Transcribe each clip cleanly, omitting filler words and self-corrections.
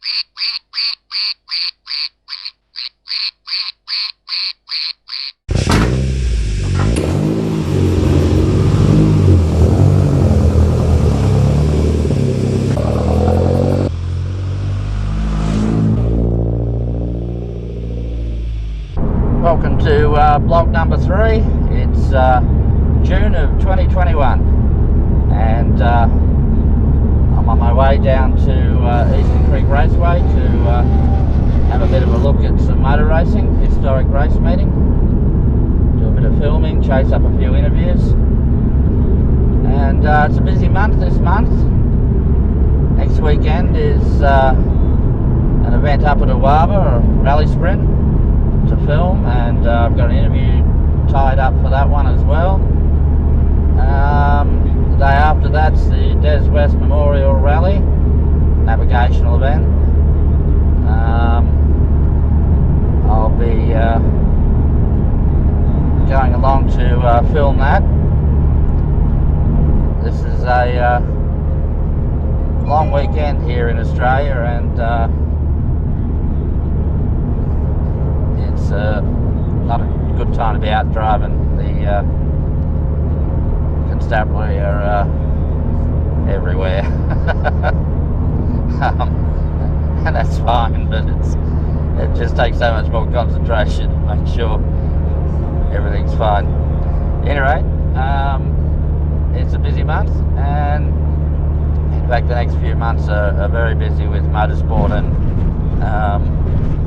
Welcome to Blogg number 3. It's June of 2021 and I'm on my way down to Eastern Creek Raceway to have a bit of a look at some motor racing, historic race meeting, do a bit of filming, chase up a few interviews, and it's a busy month this month. Next weekend is an event up at Awaba, a rally sprint to film, and I've got an interview tied up for that one as well. The day after that's the Des West Memorial Rally, navigational event. I'll be going along to film that. This is a long weekend here in Australia, and it's not a good time to be out driving. The constabulary are everywhere. And that's fine, but it just takes so much more concentration to make sure everything's fine. Anyway, it's a busy month, and in fact the next few months are very busy with motorsport, and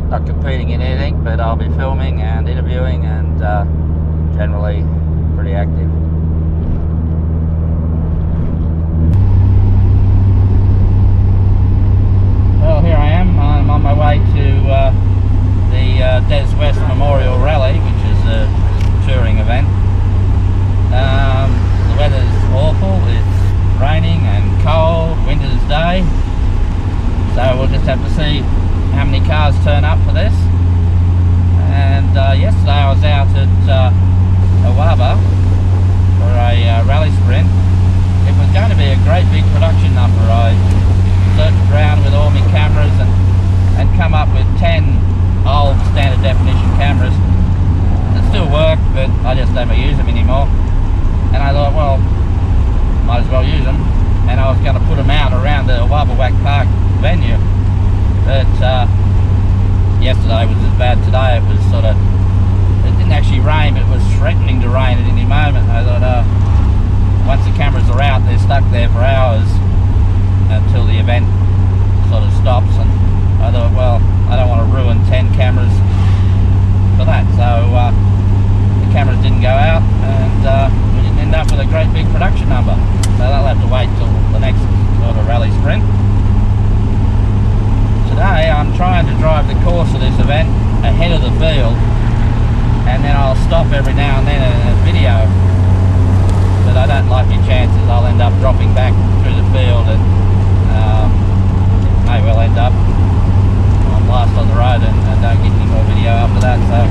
not competing in anything, but I'll be filming and interviewing and generally pretty active. Well, here I am. I'm on my way to the Des West Memorial Rally, which is a touring event. The weather's awful. It's raining and cold, winter's day, so we'll just have to see how many cars turn up for this. And yesterday I was out at Awaba for a rally sprint. It was going to be a great big production number. I searched around with all my cameras and come up with 10 old standard definition cameras that still work, but I just don't use them anymore. And I thought, well, might as well use them, and I was going to put them out around the Awaba Park venue. But yesterday was as bad. Today it was it didn't actually rain, but it was threatening to rain at any moment. I thought once the cameras are out, they're stuck there for hours until the event sort of stops, and I thought, well, I don't want to ruin 10 cameras for that. So the cameras didn't go out, and we didn't end up with a great big production number. So they'll have to wait till the next sort of rally sprint. Today I'm trying to drive the course of this event ahead of the field, and then I'll stop every now and then in a video, but I don't like my chances. I'll end up dropping back through the field, and may well end up I'm last on the road and don't get any more video after that. So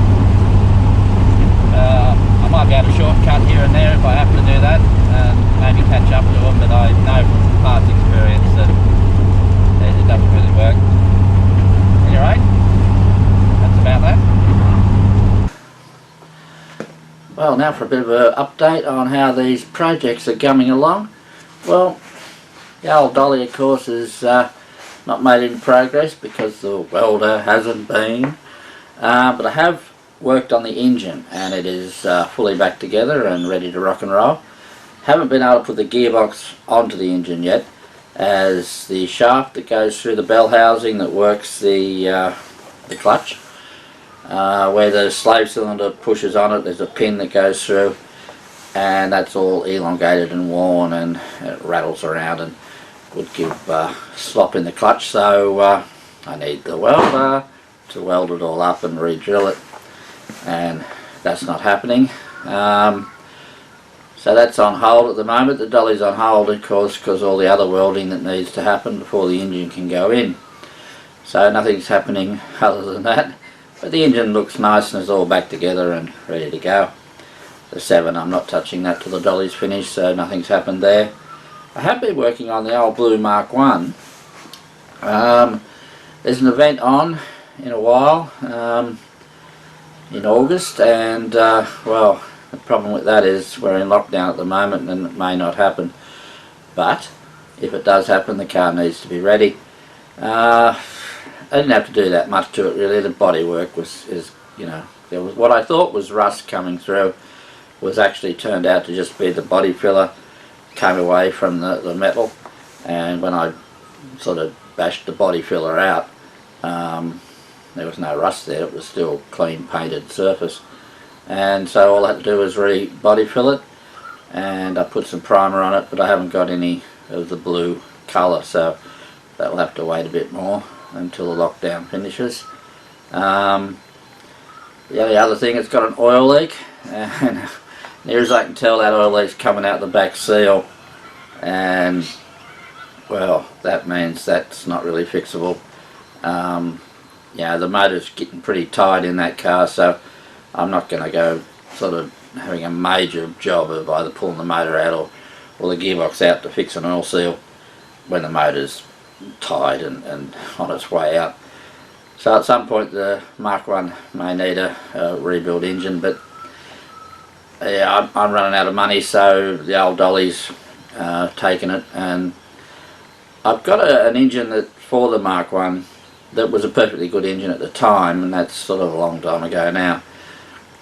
I might be able to shortcut here and there if I have to do that, and maybe catch up to them, but I know from past experience that it doesn't really work. Anyway, that's about that. Well, now for a bit of an update on how these projects are coming along. Well, the old dolly, of course, is not made in progress because the welder hasn't been, but I have worked on the engine, and it is fully back together and ready to rock and roll. Haven't been able to put the gearbox onto the engine yet, as the shaft that goes through the bell housing that works the clutch, where the slave cylinder pushes on it, there's a pin that goes through, and that's all elongated and worn, and it rattles around and would give slop in the clutch. So I need the welder to weld it all up and re-drill it, and that's not happening. So that's on hold at the moment. The dolly's on hold, of course, because all the other welding that needs to happen before the engine can go in. So nothing's happening other than that. But the engine looks nice and is all back together and ready to go. The 7, I'm not touching that till the dolly's finished, so nothing's happened there. I have been working on the old blue Mark 1. there's an event on in a while in August, and well, the problem with that is we're in lockdown at the moment and it may not happen, but if it does happen, the car needs to be ready. I didn't have to do that much to it really. The bodywork you know, there was what I thought was rust coming through was actually turned out to just be the body filler came away from the metal, and when I sort of bashed the body filler out, there was no rust there. It was still clean painted surface, and so all I had to do was body fill it, and I put some primer on it, but I haven't got any of the blue colour, so that'll have to wait a bit more until the lockdown finishes. The other thing, it's got an oil leak, and near as I can tell, that oil leak's coming out the back seal, and well, that means that's not really fixable. Yeah, the motor's getting pretty tight in that car, so I'm not going to go sort of having a major job of either pulling the motor out or the gearbox out to fix an oil seal when the motor's tight and on its way out. So at some point the Mark 1 may need a rebuild engine, but yeah, I'm running out of money, so the old Dolly's taken it, and I've got an engine that for the Mark 1 that was a perfectly good engine at the time, and that's sort of a long time ago now.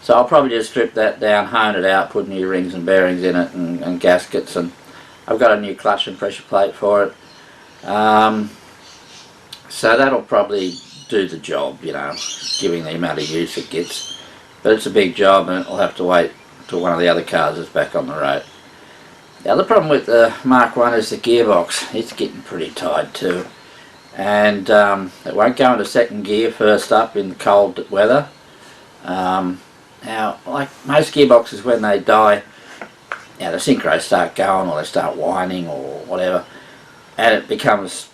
So I'll probably just strip that down, hone it out, put new rings and bearings in it and gaskets, and I've got a new clutch and pressure plate for it. So that'll probably do the job, you know, giving the amount of use it gets. But it's a big job, and it'll have to wait till one of the other cars is back on the road. The other problem with the Mark 1 is the gearbox. It's getting pretty tight too, and it won't go into second gear first up in cold weather. Now, like most gearboxes, when they die, the synchros start going, or they start whining or whatever, and it becomes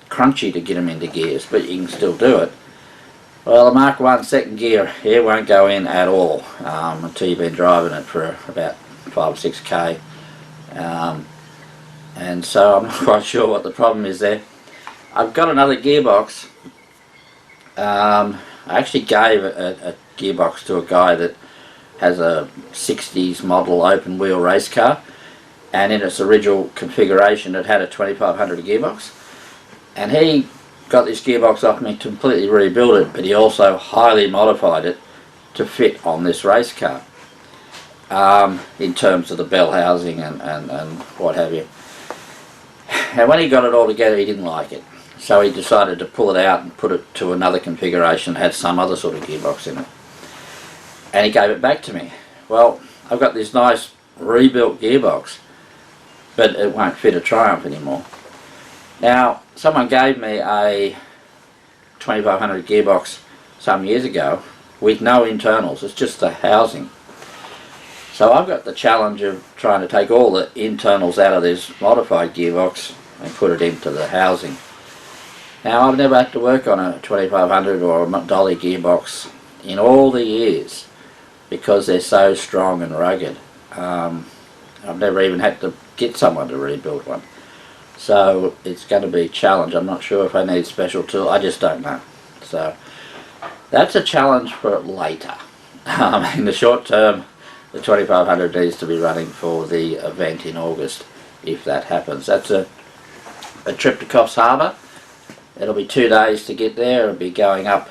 crunchy to get them into gears, but you can still do it. Well, the Mark 1 second gear here won't go in at all until you've been driving it for about 5 or 6k, and so I'm not quite sure what the problem is there. I've got another gearbox. I actually gave a gearbox to a guy that has a 60s model open wheel race car, and in its original configuration it had a 2500 gearbox, and he got this gearbox off me to completely rebuild it, but he also highly modified it to fit on this race car, in terms of the bell housing and what have you. And when he got it all together, he didn't like it, so he decided to pull it out and put it to another configuration that had some other sort of gearbox in it, and he gave it back to me. Well, I've got this nice rebuilt gearbox, but it won't fit a Triumph anymore. Now, someone gave me a 2500 gearbox some years ago with no internals, it's just the housing. So I've got the challenge of trying to take all the internals out of this modified gearbox and put it into the housing. Now, I've never had to work on a 2500 or a Dolly gearbox in all the years because they're so strong and rugged. I've never even had to get someone to rebuild one. So it's going to be a challenge. I'm not sure if I need special tools, I just don't know. So that's a challenge for later. In the short term, the 2500 needs to be running for the event in August, if that happens. That's a trip to Coffs Harbour. It'll be 2 days to get there. It'll be going up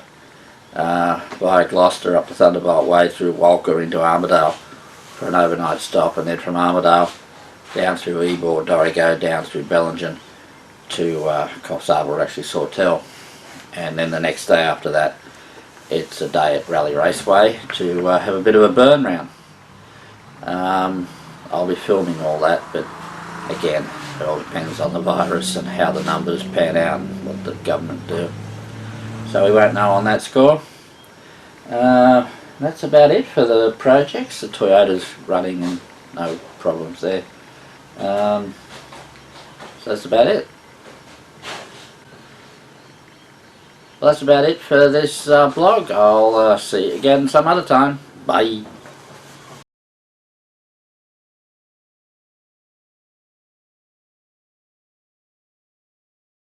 via Gloucester up to Thunderbolt Way through Walker into Armidale for an overnight stop, and then from Armidale down through Ebor, Dorrigo, down through Bellingen to Coffs Harbour, actually Sawtell, and then the next day after that it's a day at Rally Raceway to have a bit of a burn round. I'll be filming all that, but again, it all depends on the virus and how the numbers pan out and what the government do, so we won't know on that score. That's about it for the projects. The Toyota's running and no problems there. So that's about it. Well, that's about it for this blog. I'll see you again some other time. Bye.